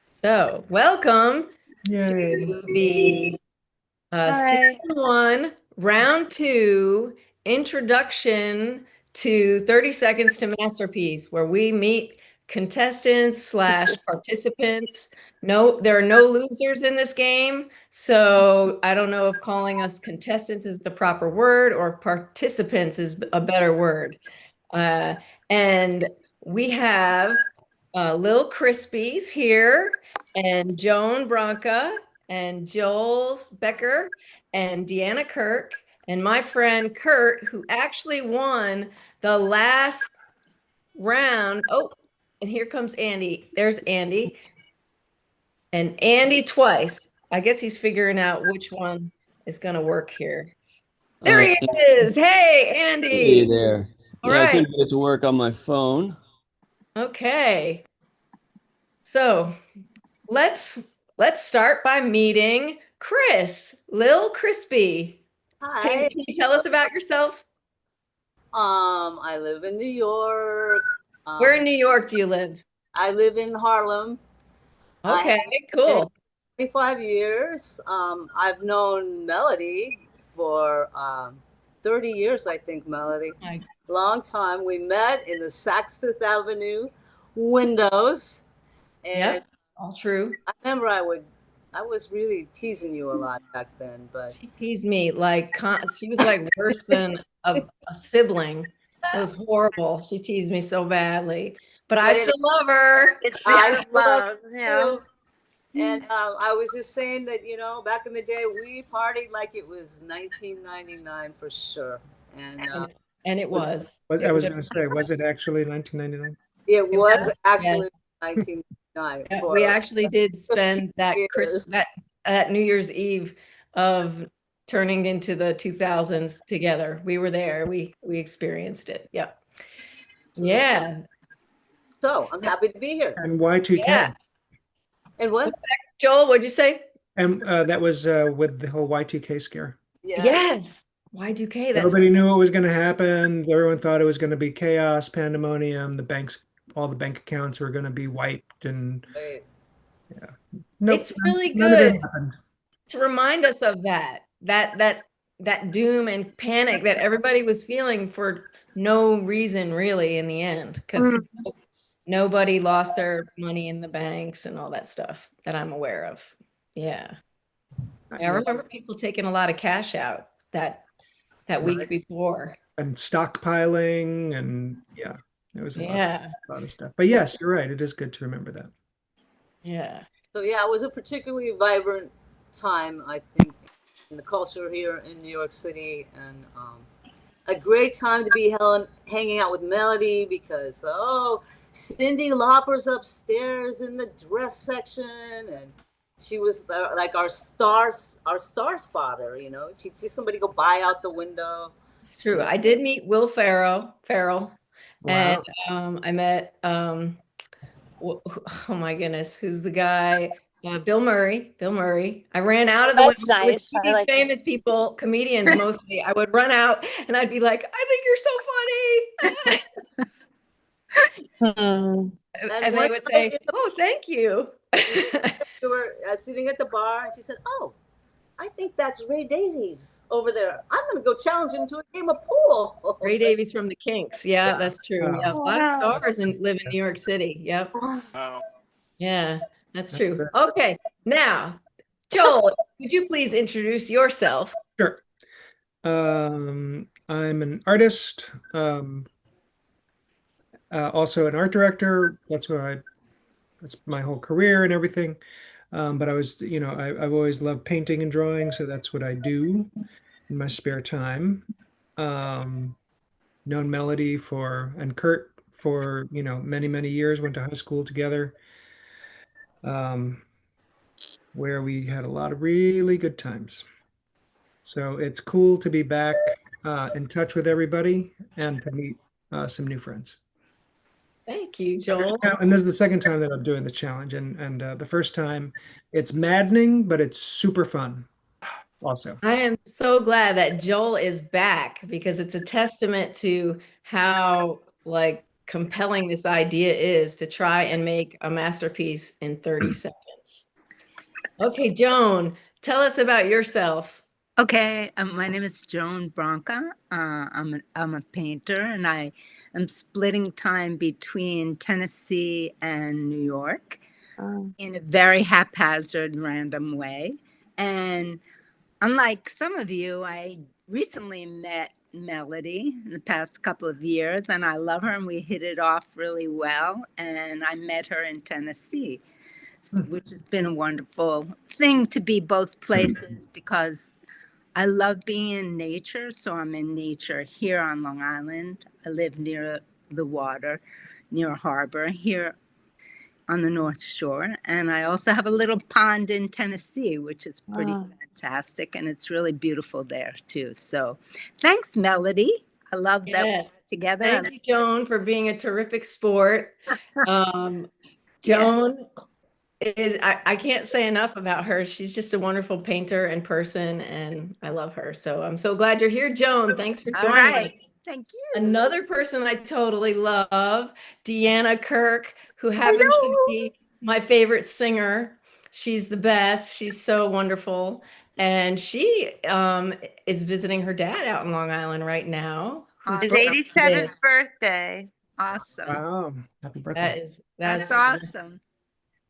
So, welcome Yay. to the Hi. season one, round two, introduction to 30 Seconds to Masterpiece, where we meet contestants slash participants. No, there are no losers in this game. So I don't know if calling us contestants is the proper word or participants is a better word. Uh, and we have Lil Crispies here, and Joan Bronca, and Joel Becker, and Deanna Kirk, and my friend Kurt, who actually won the last round. Oh, and here comes Andy. There's Andy. And Andy twice. I guess he's figuring out which one is going to work here. There he Yeah. is. Hey, Hey Andy. there. All Yeah, I right. couldn't get it to work on my phone. Okay. So let's start by meeting Chris, Lil Crispy. Hi. Can you tell us about yourself? I live in New York. Where in Um, New York do you live? I live in Harlem. I have Okay, been cool. 25 years. I've known Melody for 30 years, I think, Melody. Hi. Long time. We met in the Saks Fifth Avenue windows. And Yep, all true. I remember I was really teasing you a lot back then, but She teased me like she was like worse than a sibling. It was horrible. She teased me so badly, but I but still love her. It's I pure love love, yeah. you. And I was just saying that, back in the day, we partied like it was 1999 for sure. And And, and it Was, was. what I It was was. going to say, was it actually 1999? it It was was. Yes. actually 1999 Yeah, we for actually did 15 spend that years. that New Year's Eve of turning into the 2000s together. We were there. We experienced it. Yep. Yeah. So I'm happy to be here. And Yeah. Y2K. And what? What's that, Joel? What'd you say? And that was with the whole Y2K scare. Yes. Yes. Y2K. That's Nobody knew what was going to happen. Everyone thought it was going to be chaos, pandemonium. All the bank accounts were going to be wiped, and Right. yeah, nope, it's really none of it good happened. to remind us of that doom and panic that everybody was feeling for no reason really in the end, because nobody lost their money in the banks and all that stuff that I'm aware of. Yeah. I Yeah, remember people taking a lot of cash out that week right. before. And stockpiling, and yeah, there was Yeah. a lot of stuff. But yes, you're right. It is good to remember that. Yeah. So yeah, it was a particularly vibrant time, I think, in the culture here in New York City, and a great time to be hanging out with Melody because Cindy Lauper's upstairs in the dress section, and she was like our star spotter. She'd see somebody go by out the window. It's true. I did meet Will Farrell, and Wow. I met oh my goodness, who's the guy? Bill Murray. Bill Murray. I ran out of the That's window. I would nice. see I these like that. famous people, comedians mostly. I would run out and I'd be like, I think you're so funny. Hmm. And And they one would night say, oh, thank you. we were sitting at the bar, and she said, "Oh, I think that's Ray Davies over there. I'm going to go challenge him to a game of pool." Ray Davies from the Kinks. Yeah, that's true. Yeah, a Oh, lot of Wow. stars live in New York City. Yep. Wow. Yeah, that's that's true. great. Okay, now, Joel, could you please introduce yourself? Sure. I'm an artist, also an art director. That's my whole career and everything. But I've always loved painting and drawing, so that's what I do in my spare time. Um, Known Melody and Kurt for, many, many years, went to high school together, um, where we had a lot of really good times. So it's cool to be back in touch with everybody and to meet some new friends. Thank you, Joel. And this is the second time that I'm doing the challenge, and the first time it's maddening, but it's super fun also. I am so glad that Joel is back because it's a testament to how like compelling this idea is to try and make a masterpiece in 30 seconds. Okay, Joan, tell us about yourself. Okay, my name is Joan Branca. I'm a painter, and I am splitting time between Tennessee and New York in a very haphazard, random way. And unlike some of you, I recently met Melody in the past couple of years, and I love her, and we hit it off really well. And I met her in Tennessee, which has been a wonderful thing to be both places because I love being in nature, so I'm in nature here on Long Island. I live near the water, near a harbor here on the North Shore. And I also have a little pond in Tennessee, which is pretty fantastic. And it's really beautiful there, too. So thanks, Melody. I love that we're Yes. together. Thank you, Joan, for being a terrific sport. Yeah. Joan is, I can't say enough about her. She's just a wonderful painter and person, and I love her. So I'm so glad you're here, Joan. Thanks for All joining us. right. Thank you. Another person I totally love, Deanna Kirk, who happens to be my favorite singer. She's the best. She's so wonderful. And she is visiting her dad out in Long Island right now, whose His birthday Awesome. it is. 87th birthday. Awesome. Wow. Happy birthday. That's awesome.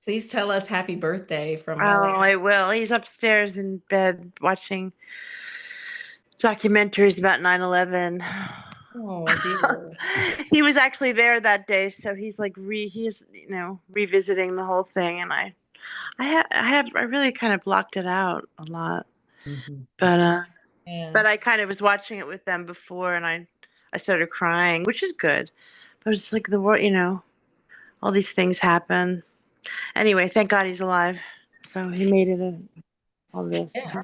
Please tell us happy birthday from Oh, her. I will. He's upstairs in bed watching documentaries about 9/11. Oh, dear. He was actually there that day, so he's like he's revisiting the whole thing, and I really kind of blocked it out a lot, Mhm. but Yeah. I kind of was watching it with them before, and I started crying, which is good, but it's like the world, all these things happen. Anyway, thank God he's alive. So he made it all this. Yeah.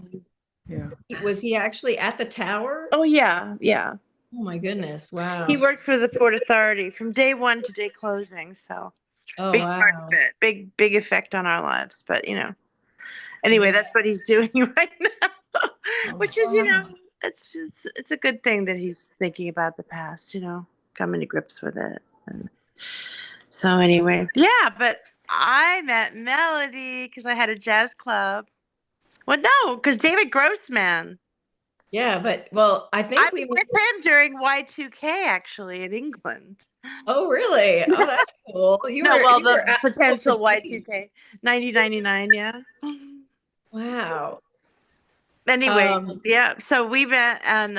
Yeah. Was he actually at the tower? Oh yeah, yeah. Oh my goodness. Wow. He worked for the Port Authority from day one to day closing. So Oh, big part of wow. it, big effect on our lives. But anyway, Yeah. that's what he's doing right now, which is Wow. it's a good thing that he's thinking about the past. Coming to grips with it. And so anyway, yeah. But I met Melody because I had a jazz club. Well, no, because David Grossman. Yeah, but well, I I think was we with him during Y2K actually in England. Oh, really? Oh, that's cool. No, well, You were the potential overseas. Y2K, 1999, yeah. Wow. Anyway, Um, yeah. So we met, and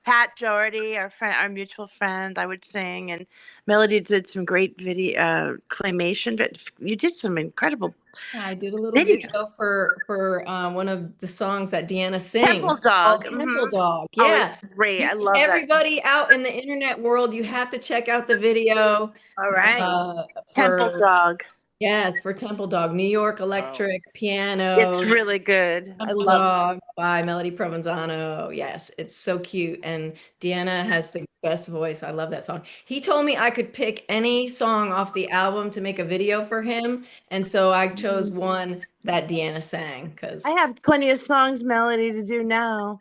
Pat Doherty, our friend, our mutual friend, I would sing, and Melody did some great video claymation. But you did some incredible yeah, I did a little video. video for one of the songs that Deanna Temple sings Dog. called Temple Dog. Oh, Yeah. it's great. I love that. Everybody out in the internet world, you have to check out the video All right. Temple for Dog. yes, for Temple Dog, New York Electric Piano. It's really good. I Temple love it. Dog by Melody Provenzano. Yes, it's so cute. And Deanna has the best voice. I love that song. He told me I could pick any song off the album to make a video for him. And so I chose one that Deanna sang I because, have plenty of songs, Melody, to do now.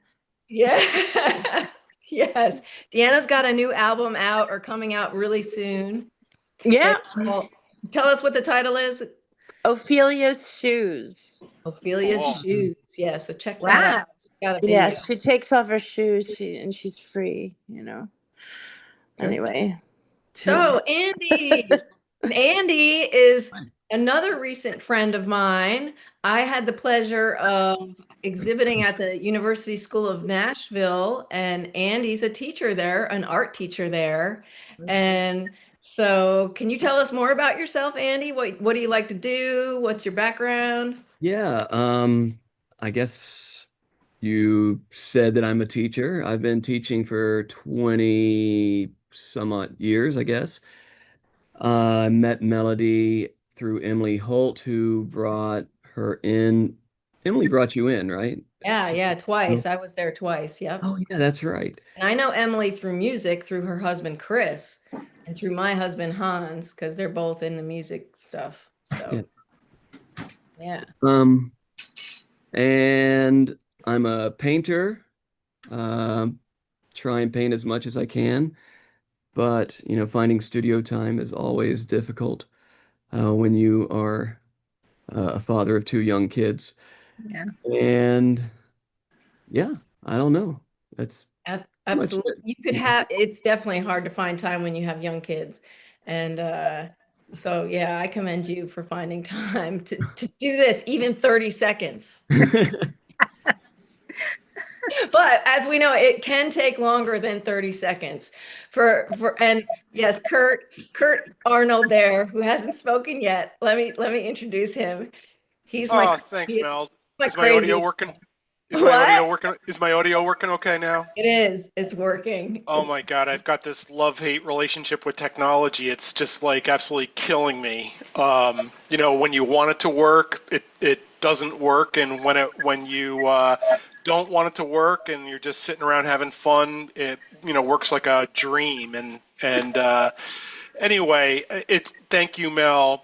yeah. Yes. Deanna's got a new album out or coming out really soon. Yeah. Tell us what the title is. Ophelia's Shoes. Ophelia's Oh. Shoes. Yeah, so check that Wow. out. She's got a Yeah, video. she takes off her shoes and she's free, Anyway. So Andy is another recent friend of mine. I had the pleasure of exhibiting at the University School of Nashville, and Andy's a teacher there, an art teacher there. And so, can you tell us more about yourself, Andy? What do you like to do? What's your background? Yeah, I guess you said that I'm a teacher. I've been teaching for 20 some odd years, I guess. I met Melody through Emily Holt, who brought her in. Emily brought you in, right? Yeah, twice. I was there twice. Yep. Oh, yeah, that's right. And I know Emily through music, through her husband Chris, and through my husband Hans, because they're both in the music stuff. So, yeah. And I'm a painter. Try and paint as much as I can. but finding studio time is always difficult when you are a father of two young kids. Yeah. And yeah, I don't know. That's much Absolutely. it. You could have, it's definitely hard to find time when you have young kids. And so, yeah, I commend you for finding time to do this, even 30 seconds. But as we know, it can take longer than 30 seconds and yes, Kurt Arnold there, who hasn't spoken yet. Let me introduce him. He's Oh, thanks, he's Mel. my Is my audio craziest working? friend. Is my audio What? working? Is my audio working okay now? It is. It's working. Oh It's my God, I've got this love-hate relationship with technology. It's just like absolutely killing me. When you want it to work, it doesn't work, and when you don't want it to work and you're just sitting around having fun, it works like a dream. And anyway, thank you, Mel.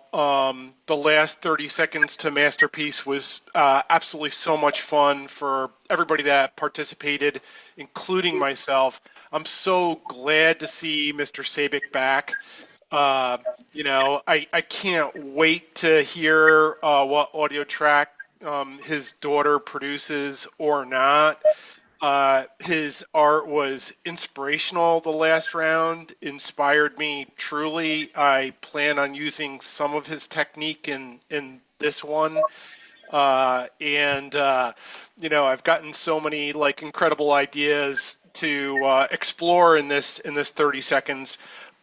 The last 30 seconds to Masterpiece was absolutely so much fun for everybody that participated, including myself. I'm so glad to see Mr. Sabic back. I can't wait to hear what audio track his daughter produces or not. His art was inspirational the last round, inspired me truly. I plan on using some of his technique in this one. I've gotten so many like incredible ideas to explore in this 30 seconds.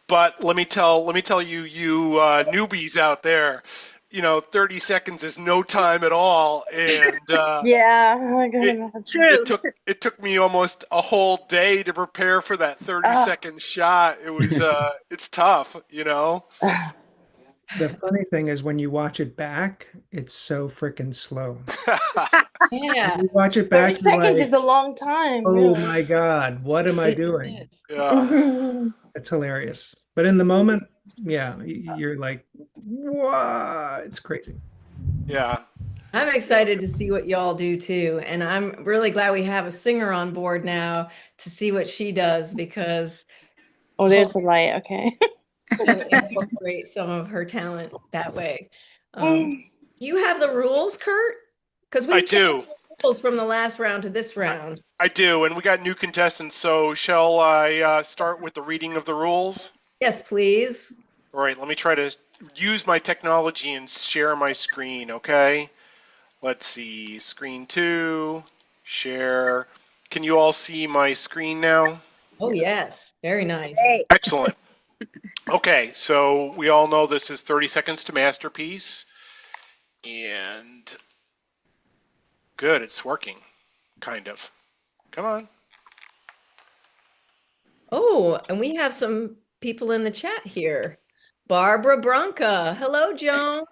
But let me tell you, newbies out there, 30 seconds is no time at all, and Yeah, I can it imagine. it True. took it took me almost a whole day to prepare for that 30 Ah, second shot. It was it's tough, ah. The funny thing is when you watch it back, it's so freaking slow. When yeah. you watch it 30 back, you're seconds like, is a long time, oh really. my God, what am I It doing? is. Yeah, It's hilarious. But in the moment, yeah, you're like, what? It's crazy. yeah, I'm yeah, excited to see what y'all do too. And I'm really glad we have a singer on board now to see what she does because Oh, there's hope the light. Okay. we can incorporate some of her talent that way. Do you have the rules, Kurt? Because I we've do. changed the rules from the last round to this I, round. I do, and we got new contestants. So shall I start with the reading of the rules? Yes, please. All right, let me try to use my technology and share my screen. Okay. Let's see, screen two, share. Can you all see my screen now? Oh, yes. Very nice. Hey. Excellent. Okay, so we all know this is 30 seconds to masterpiece. And good, it's working, kind of. Come on. Oh, and we have some people in the chat here. Barbara Bronca. Hello, Joan.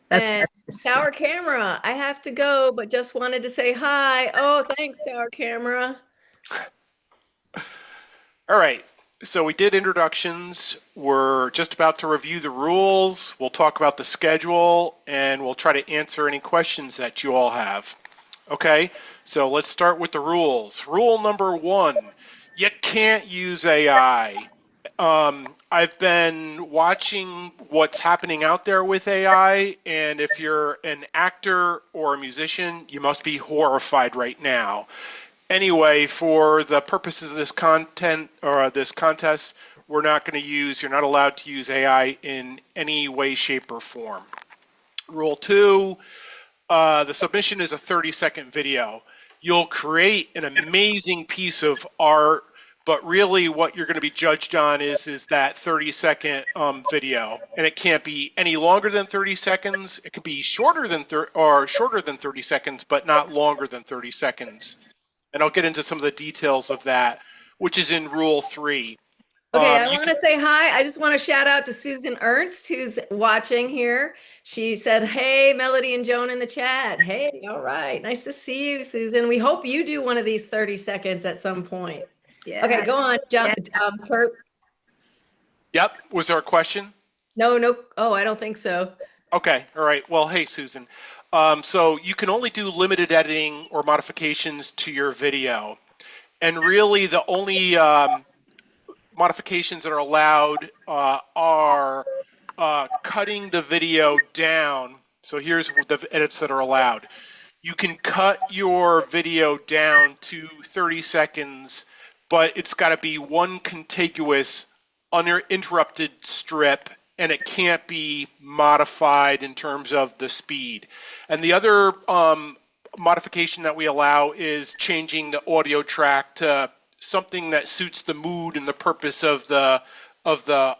That's And fantastic. Sour Camera. I have to go, but just wanted to say hi. Oh, thanks, Sour Camera. All right, so we did introductions. We're just about to review the rules. We'll talk about the schedule, and we'll try to answer any questions that you all have. Okay, so let's start with the rules. Rule number one, you can't use AI. I've been watching what's happening out there with AI, and if you're an actor or a musician, you must be horrified right now. Anyway, for the purposes of this content or this contest, you're not allowed to use AI in any way, shape, or form. Rule two, the submission is a 30-second video. You'll create an amazing piece of art, but really what you're going to be judged on is that 30-second video, and it can't be any longer than 30 seconds. It can be shorter than 30 seconds, but not longer than 30 seconds. And I'll get into some of the details of that, which is in Rule 3. Okay, I You want can, to say hi. I just want to shout out to Susan Ernst, who's watching here. She said, hey, Melody and Joan in the chat. Hey, all right. Nice to see you, Susan. We hope you do one of these 30 seconds at some point. Okay, Yeah. go on, John, Yeah. Kurt. yep, was there a question? No, no. Oh, I don't think so. Okay, all right. Well, hey, Susan. So you can only do limited editing or modifications to your video. And really modifications that are allowed are cutting the video down. So here's the edits that are allowed. You can cut your video down to 30 seconds, but it's got to be one contiguous, uninterrupted strip, and it can't be modified in terms of the speed. And the other modification that we allow is changing the audio track to something that suits the mood and the purpose of the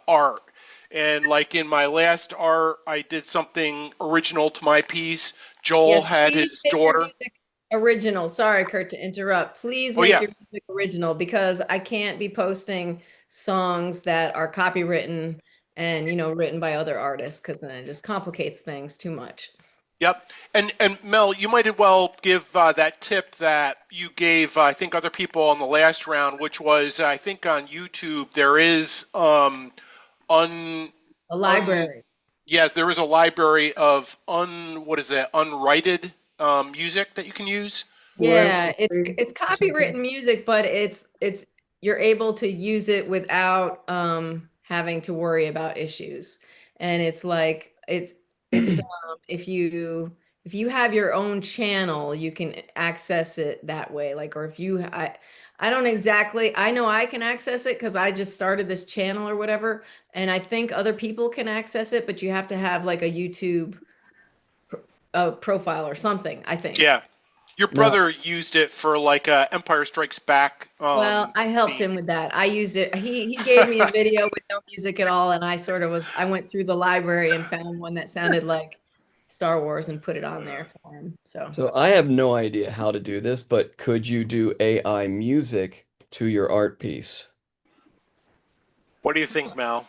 art. And like in my last art, I did something original to my piece. Joel Yes, had please his make your daughter. music original. Sorry, Kurt, to interrupt. Please Oh make yeah, your music original because I can't be posting songs that are copywritten and, written by other artists because then it just complicates things too much. yep. And Mel, you might as well give that tip that you gave, I think, other people on the last round, which was, I think, on YouTube there is un A un library. yeah, there is a library of unrighted music that you can use. Yeah, it's copywritten music, but it's you're able to use it without having to worry about issues. And it's like it's if you have your own channel, you can access it that way. Like or if you I don't exactly I know I can access it because I just started this channel or whatever, and I think other people can access it, but you have to have like a YouTube profile or something, I think. Yeah. Your Now, brother used it for like a Empire Strikes Back Well, I helped theme. him with that. I used it. He gave me a video with no music at all, and I went through the library and found one that sounded like Star Wars and put it on there for him. So, so I have no idea how to do this, but could you do AI music to your art piece? What do you think, Mel?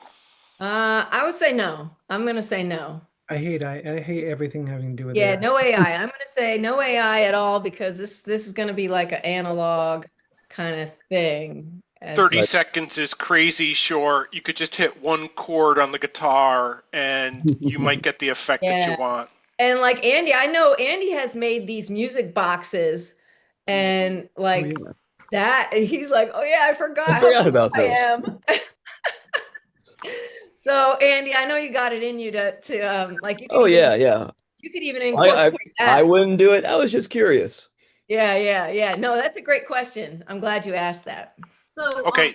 I would say no. I'm gonna say no. I hate everything having to do with Yeah, AI. no AI. I'm gonna say no AI at all because this is gonna be like an analog kind of thing. As 30 Right. seconds is crazy short. You could just hit one chord on the guitar and you might get the effect that you yeah, want. and like Andy, I know Andy has made these music boxes, and Oh like yeah, that he's like, oh yeah, I I forgot how forgot cool about I those. am. So Andy, I know you got it in you to like Oh yeah, yeah. you could even I incorporate I that. wouldn't do it. I was just curious. Yeah. No, that's a great question. I'm glad you asked that. So, Okay,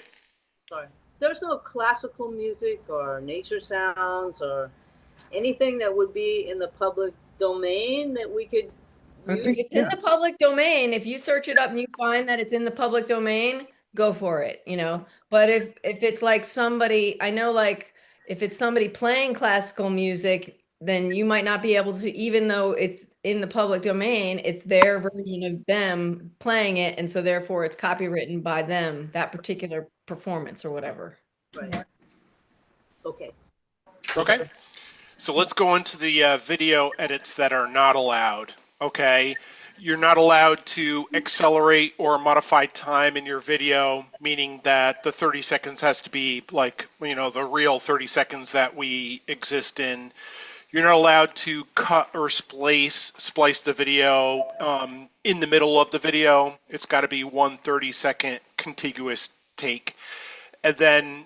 sorry. There's no classical music or nature sounds or anything that would be in the public domain that we could I use? think, It's in yeah, the public domain. If you search it up and you find that it's in the public domain, go for it. But if it's like somebody, I know like if it's somebody playing classical music, then you might not be able to, even though it's in the public domain, it's their version of them playing it, and so therefore it's copywritten by them, that particular performance or whatever. Right. Okay. okay. So let's go into the video edits that are not allowed. Okay. You're not allowed to accelerate or modify time in your video, meaning that the 30 seconds has to be like, the real 30 seconds that we exist in. You're not allowed to cut or splice the video in the middle of the video. It's got to be one 30-second contiguous take. And then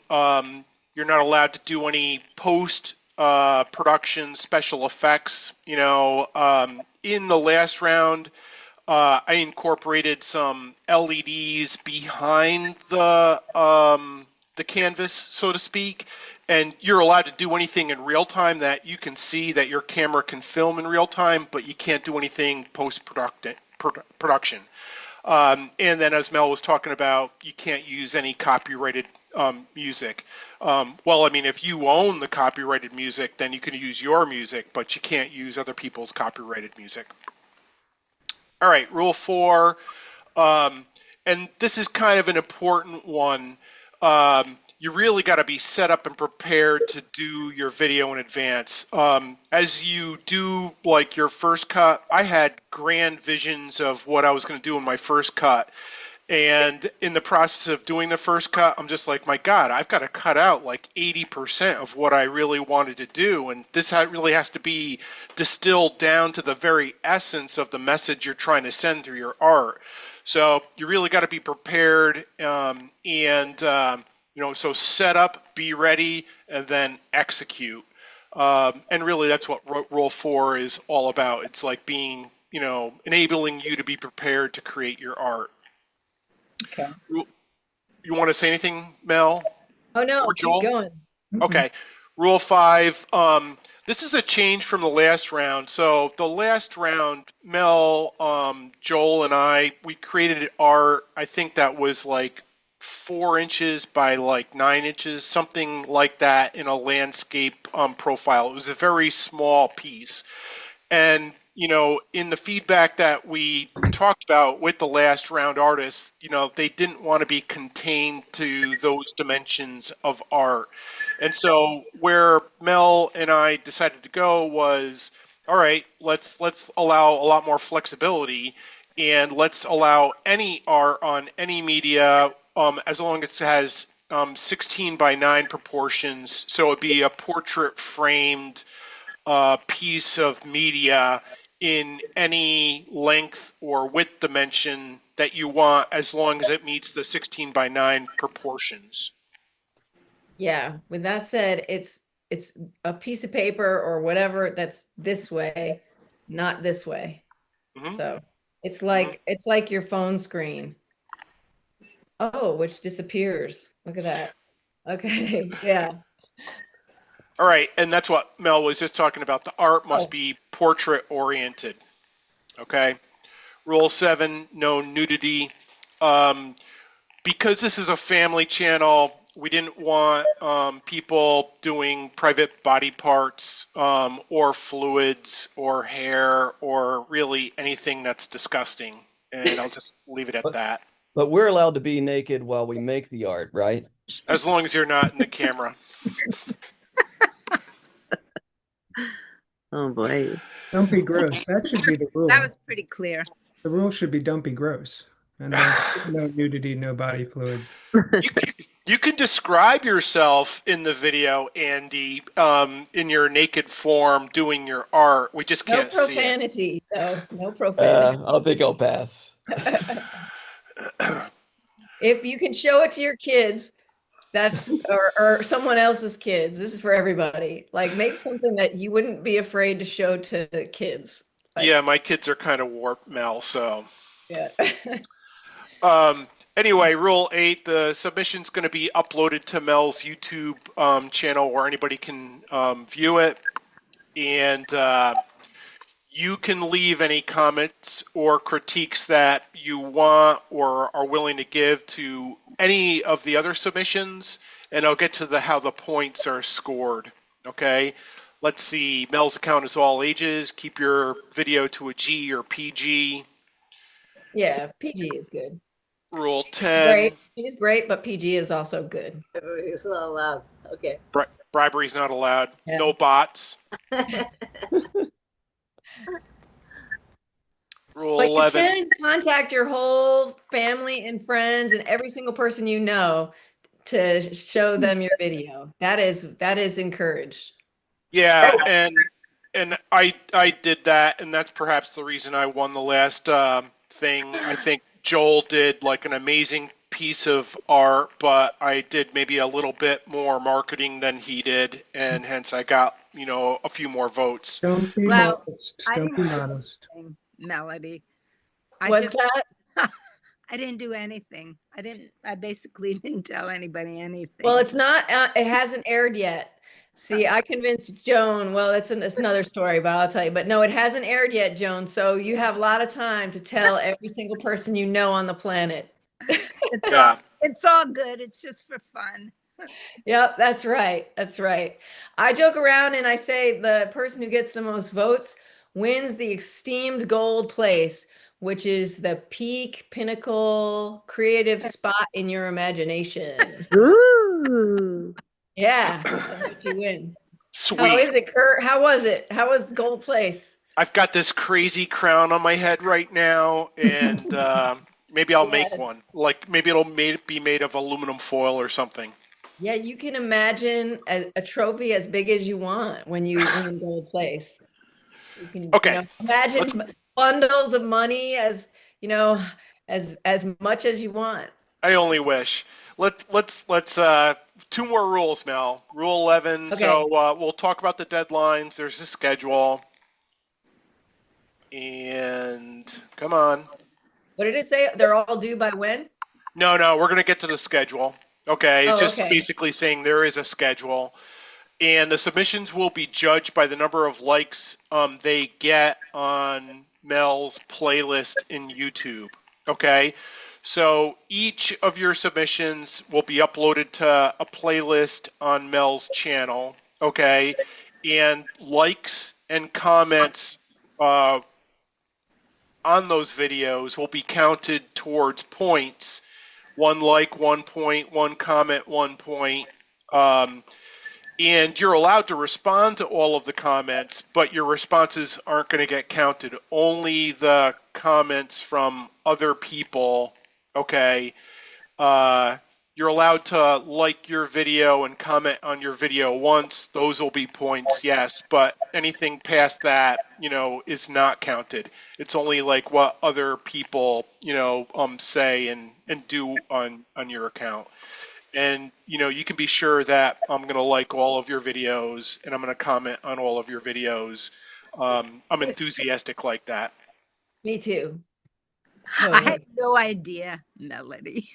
you're not allowed to do any post production special effects. In the last round, I incorporated some LEDs behind the canvas, so to speak, and you're allowed to do anything in real time that you can see that your camera can film in real time, but you can't do anything post production. And then, as Mel was talking about, you can't use any copyrighted music. Well, I mean, if you own the copyrighted music, then you can use your music, but you can't use other people's copyrighted music. All right, rule 4, and this is kind of an important one. You really got to be set up and prepared to do your video in advance. As you do like your first cut, I had grand visions of what I was going to do in my first cut. And in the process of doing the first cut, I'm just like, my God, I've got to cut out like 80% of what I really wanted to do. And this really has to be distilled down to the very essence of the message you're trying to send through your art. So you really got to be prepared and So set up, be ready, and then execute. And really, that's what Rule 4 is all about. It's like being, enabling you to be prepared to create your art. Okay. You want to say anything, Mel? Oh no, Or keep Joel? going. Okay. Rule 5. This is a change from the last round. So the last round, Mel, Joel, and we created art. I think that was like 4 inches by like 9 inches, something like that, in a landscape profile. It was a very small piece. And, in the feedback that we talked about with the last round artists, they didn't want to be contained to those dimensions of art. And so where Mel and I decided to go was, all right, let's allow a lot more flexibility, and let's allow any art on any media, as long as it has 16 by 9 proportions. So it'd be a portrait framed piece of media in any length or width dimension that you want, as long as it meets the 16 by 9 proportions. Yeah. With that said, it's a piece of paper or whatever that's this way, not this way. Mm-hmm. So it's like your phone screen. Oh, which disappears. Look at that. Okay. Yeah. All right, and that's what Mel was just talking about. The art must Oh. be portrait oriented. Okay. Rule 7, no nudity. Because this is a family channel, we didn't want people doing private body parts, or fluids or hair, or really anything that's disgusting. And I'll just leave it at that. But we're allowed to be naked while we make the art, right? As long as you're not in the camera. Oh boy. Don't be gross. That should be the rule. That was pretty clear. The rule should be don't be gross. And then no nudity, no body fluids. You can describe yourself in the video, Andy, in your naked form doing your art. We just No can't see it. profanity, though. No profanity. I think I'll pass. If you can show it to your kids, that's or someone else's kids. This is for everybody. Like, make something that you wouldn't be afraid to show to the kids. Like, Yeah, my kids are kind of warped, Mel, so. yeah. Anyway, Rule 8, the submission's going to be uploaded to Mel's YouTube channel where anybody can view it. And you can leave any comments or critiques that you want or are willing to give to any of the other submissions, and I'll get to how the points are scored. Okay, let's see. Mel's account is all ages. Keep your video to a G or PG. Yeah, PG is good. Rule 10. Great. She's great, but PG is also good. It's not allowed. Okay. Bribery's not allowed. Yeah. No bots. Rule But 11. you can contact your whole family and friends and every single person you know to show them your video. That is encouraged. Yeah, and I did that, and that's perhaps the reason I won the last thing. I think Joel did like an amazing piece of art, but I did maybe a little bit more marketing than he did, and hence I got, a few more votes. Don't be Well, modest. I Don't be didn't- modest. Melody. Was that? I didn't do anything. I basically didn't tell anybody anything. Well, it's not, it hasn't aired yet. See, I convinced Joan. Well, that's another story, but I'll tell you. But no, it hasn't aired yet, Joan. So you have a lot of time to tell every single person you know on the planet. It's all good. It's just for fun. Yep, that's right. That's right. I joke around and I say the person who gets the most votes wins the esteemed gold place, which is the peak pinnacle creative spot in your imagination. Ooh. Yeah, that's what you win. Sweet. How is it, Kurt? How was it? How was gold place? I've got this crazy crown on my head right now, and maybe I'll make Yes. one. Like maybe it'll be made of aluminum foil or something. Yeah, you can imagine a trophy as big as you want when you win gold place. You can Okay, imagine let's- bundles of money as as much as you want. I only wish. let's two more rules, Mel. Rule 11. Okay. So we'll talk about the deadlines. There's a schedule. And come on. What did it say? They're all due by when? No, we're going to get to the schedule. Okay, it's Oh, just okay. basically saying there is a schedule. And the submissions will be judged by the number of likes they get on Mel's playlist in YouTube. Okay, so each of your submissions will be uploaded to a playlist on Mel's channel. Okay, and likes and comments on those videos will be counted towards points. 1 like, 1 point, 1 comment, 1 point. And you're allowed to respond to all of the comments, but your responses aren't going to get counted. Only the comments from other people, okay? You're allowed to like your video and comment on your video once. Those will be points, yes. But anything past that, is not counted. It's only like what other people, say and do on your account. And you can be sure that I'm going to like all of your videos and I'm going to comment on all of your videos. I'm enthusiastic like that. Me too. I had Totally. no idea, Melody.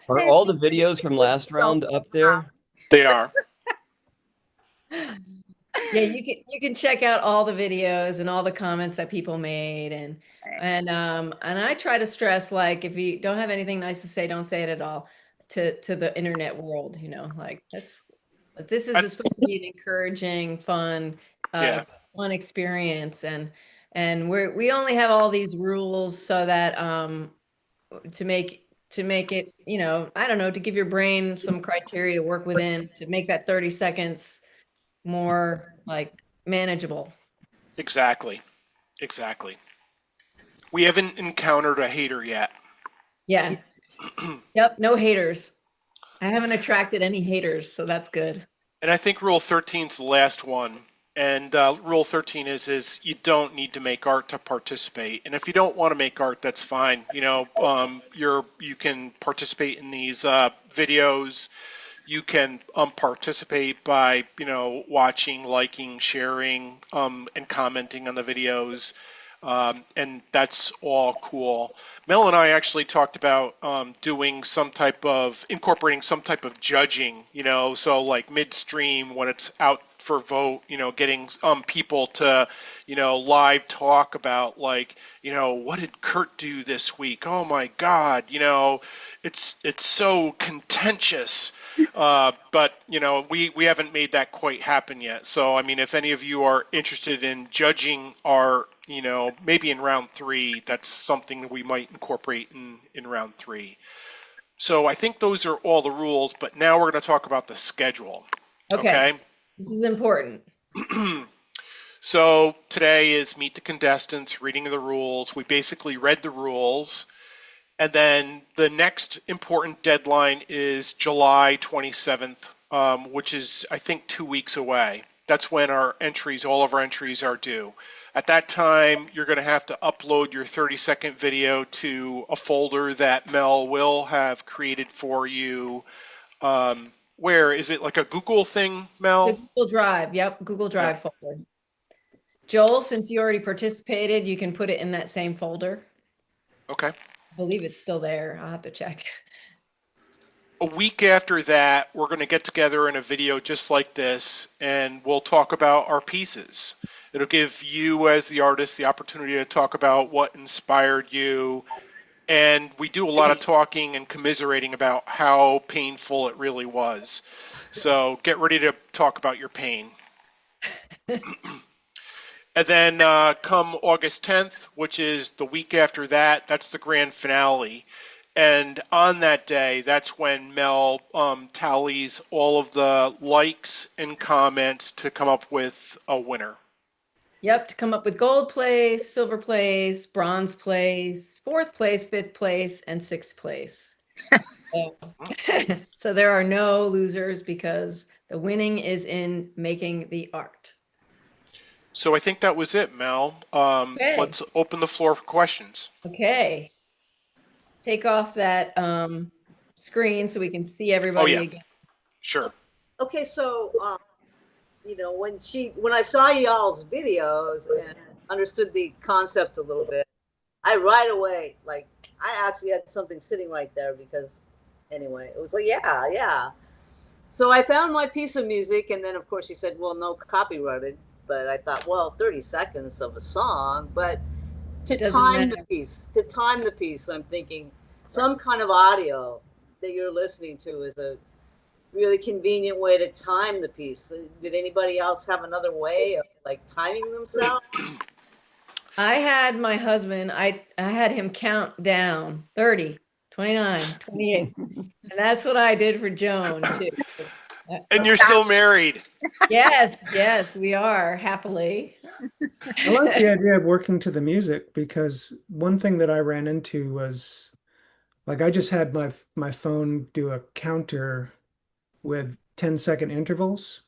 Are all the videos from last round up there? They are. Yeah, you can check out all the videos and all the comments that people made, and I try to stress, like, if you don't have anything nice to say, don't say it at all to the internet world. Like this is supposed to be an encouraging, Yeah. fun experience, and we only have all these rules so that to make it, I don't know, to give your brain some criteria to work within to make that 30 seconds more like manageable. Exactly. We haven't encountered a hater yet. Yeah. Yep. No haters. I haven't attracted any haters, so that's good. And I think Rule 13 is the last one. And Rule 13 is you don't need to make art to participate. And if you don't want to make art, that's fine. You can participate in these videos. You can participate by watching, liking, sharing, and commenting on the videos. And that's all cool. Mel and I actually talked about incorporating some type of judging, so like midstream when it's out for vote, getting people to, live talk about, like, what did Kurt do this week? Oh my God, it's so contentious. But we haven't made that quite happen yet. So I mean, if any of you are interested in judging our, maybe in round 3, that's something that we might incorporate in round 3. So I think those are all the rules, but now we're going to talk about the schedule. Okay? This is important. So today is Meet the Contestants, reading of the rules. We basically read the rules. And then the next important deadline is July 27th, which is, I think, 2 weeks away. That's when all of our entries are due. At that time, you're going to have to upload your 30-second video to a folder that Mel will have created for you. Where is it, like a Google thing, Mel? It's a Google Drive. Yep, Google Drive folder. Joel, since you already participated, you can put it in that same folder. Okay. I believe it's still there. I'll have to check. A week after that, we're going to get together in a video just like this, and we'll talk about our pieces. It'll give you, as the artist, the opportunity to talk about what inspired you. And we do a lot of talking and commiserating about how painful it really was. So get ready to talk about your pain. And then come August 10th, which is the week after that, that's the grand finale. And on that day, that's when Mel tallies all of the likes and comments to come up with a winner. Yep, to come up with gold place, silver place, bronze place, 4th place, 5th place, and 6th place. So there are no losers because the winning is in making the art. So I think that was it, Mel. Okay. Let's open the floor for questions. Okay. Take off that screen so we can see Oh, everybody yeah. again. Sure. Okay, so you know, when I saw y'all's videos and understood the concept a little bit, I right away, like, I actually had something sitting right there because anyway, it was like, yeah, yeah. So I found my piece of music, and then of course she said, well, no copyrighted. But I thought, well, 30 seconds of a song, but It doesn't matter. to time the piece, I'm thinking some kind of audio that you're listening to is a really convenient way to time the piece. Did anybody else have another way of like timing themselves? I had my husband, I had him count down 30, 29, 28. And that's what I did for Joan too. And you're still married. Yes, we are happily. I like the idea of working to the music because one thing that I ran into was like I just had my phone do a counter with 10-second intervals.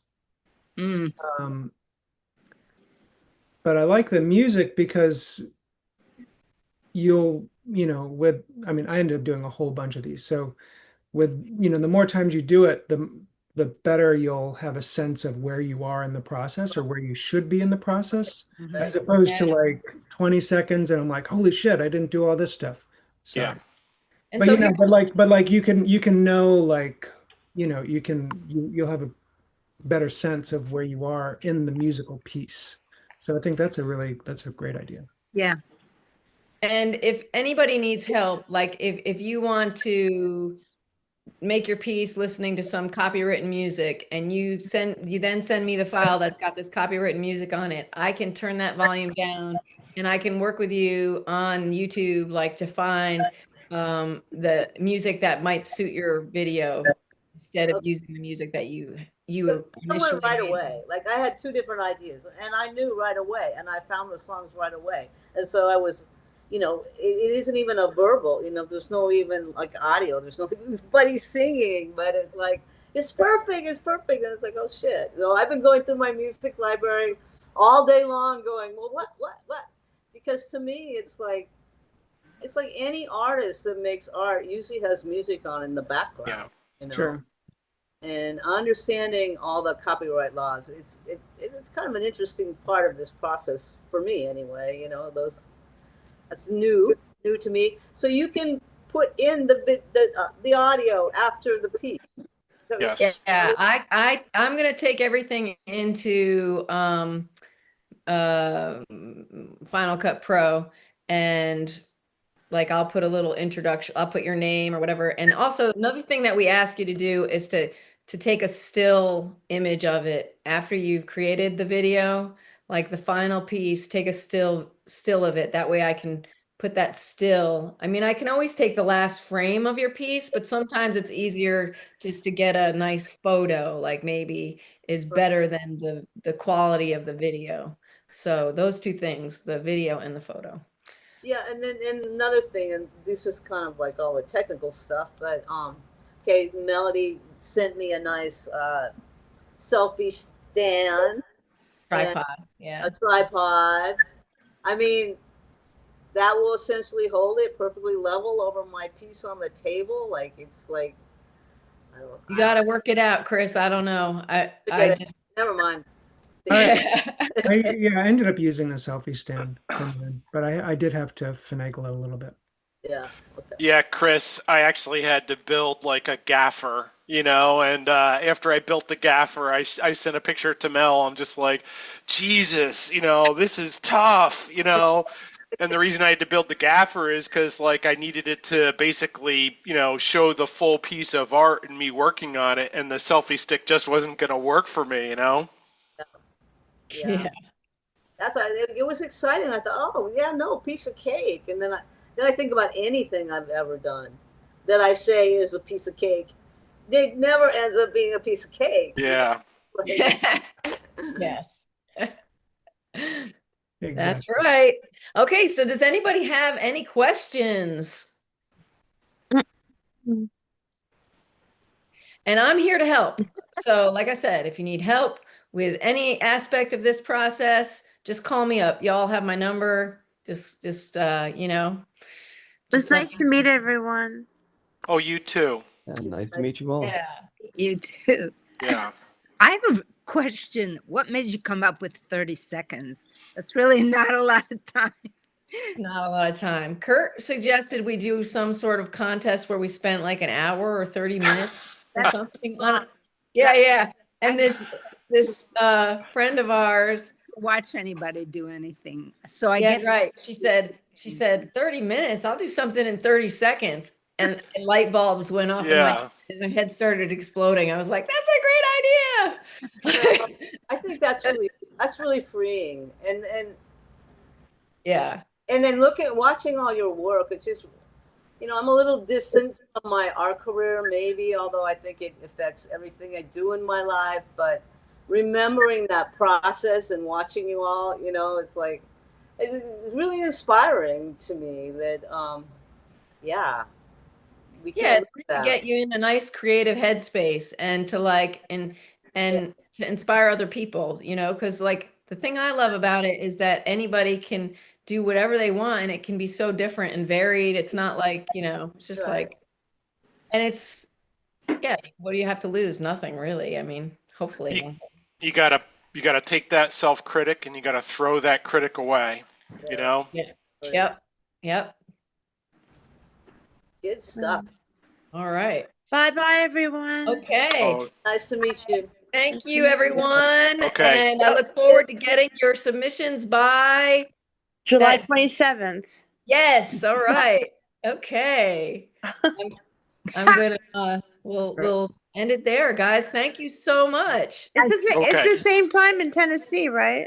Mm. Um, but I like the music because I mean, I ended up doing a whole bunch of these. So with, the more times you do it, the better you'll have a sense of where you are in the process or where you should be in the process, as opposed to Yeah. like 20 seconds and I'm like, holy shit, I didn't do all this stuff. Yeah. Sorry. And But so but like you can know like, you'll have a better sense of where you are in the musical piece. So I think that's a great idea. Yeah. and if anybody needs help, like if you want to make your piece listening to some copywritten music and you then send me the file that's got this copywritten music on it, I can turn that volume down and I can work with you on YouTube, like to find the music that might suit your video instead of using the music that you I went initially right made. away. Like I had two different ideas, and I knew right away, and I found the songs right away. And so I was, it isn't even a verbal. There's no even like audio. There's no buddy singing, but it's like it's perfect. It's perfect. And it's like, oh shit. I've been going through my music library all day long, going, well, what? Because to me, it's like any artist that makes art usually has music on in the background. Yeah. Sure. And understanding all the copyright laws, it's kind of an interesting part of this process for me anyway. That's new to me. So you can put in the audio after the piece. Yes. Yeah, I'm gonna take everything into Final Cut Pro, and like I'll put a little introduction, I'll put your name or whatever. And also another thing that we ask you to do is to take a still image of it after you've created the video, like the final piece, take a still of it. That way I can put that still. I mean, I can always take the last frame of your piece, but sometimes it's easier just to get a nice photo, like maybe is better than the quality of the video. So those two things, the video and the photo. Yeah, and another thing, and this is kind of like all the technical stuff, but okay, Melody sent me a nice selfie stand and Tripod, yeah. a tripod. I mean, that will essentially hold it perfectly level over my piece on the table. Like it's like I don't. You got to work it out, Chris. I don't know. Forget it. Never mind. I ended up using a selfie stand from then, but I did have to finagle it a little bit. Yeah. Okay. Yeah, Chris, I actually had to build like a gaffer, and after I built the gaffer, I sent a picture to Mel. I'm just like, Jesus, this is tough, And the reason I had to build the gaffer is because like I needed it to basically, show the full piece of art and me working on it, and the selfie stick just wasn't going to work for me, Yeah. That's why it was exciting. I thought, oh yeah, no, piece of cake. And then I think about anything I've ever done that I say is a piece of cake. It never ends up being a piece of cake. Yeah. Yes. Exactly. That's right. Okay, so does anybody have any questions? And I'm here to help. So like I said, if you need help with any aspect of this process, just call me up. Y'all have my number. It's nice to meet everyone. Oh, you too. Nice to meet you all. Yeah. You too. Yeah. I have a question. What made you come up with 30 seconds? That's really not a lot of time. Not a lot of time. Kurt suggested we do some sort of contest where we spent like an hour or 30 minutes or That's something on it. Yeah, yeah. And this friend of ours, watch anybody do anything. So I yeah, get right. She said 30 minutes. I'll do something in 30 seconds. And light bulbs went off in my Yeah. head and my head started exploding. I was like, that's a great idea. I think that's really freeing. And Yeah. and then watching all your work, it's just, I'm a little distant from my art career, maybe, although I think it affects everything I do in my life. But remembering that process and watching you all, it's like, it's really inspiring to me that, yeah, we Yeah, can't it's lose meant to that. get you in a nice creative headspace and to like and to inspire other people, because like the thing I love about it is that anybody can do whatever they want and it can be so different and varied. It's not like, it's just Right. like, and it's, yeah, what do you have to lose? Nothing really. I mean, hopefully You, nothing. you gotta take that self-critic and you gotta throw that critic away, you know? Yeah. Right. Yep. Yep. Good stuff. All right. Bye-bye, everyone. Okay. Oh, Nice to meet you. Thank you, everyone. Okay. And I look forward to getting your submissions by July that. 27th. Yes. All right. Okay. I'm gonna we'll end it there, guys. Thank you so much. It's Okay. the same time in Tennessee, right?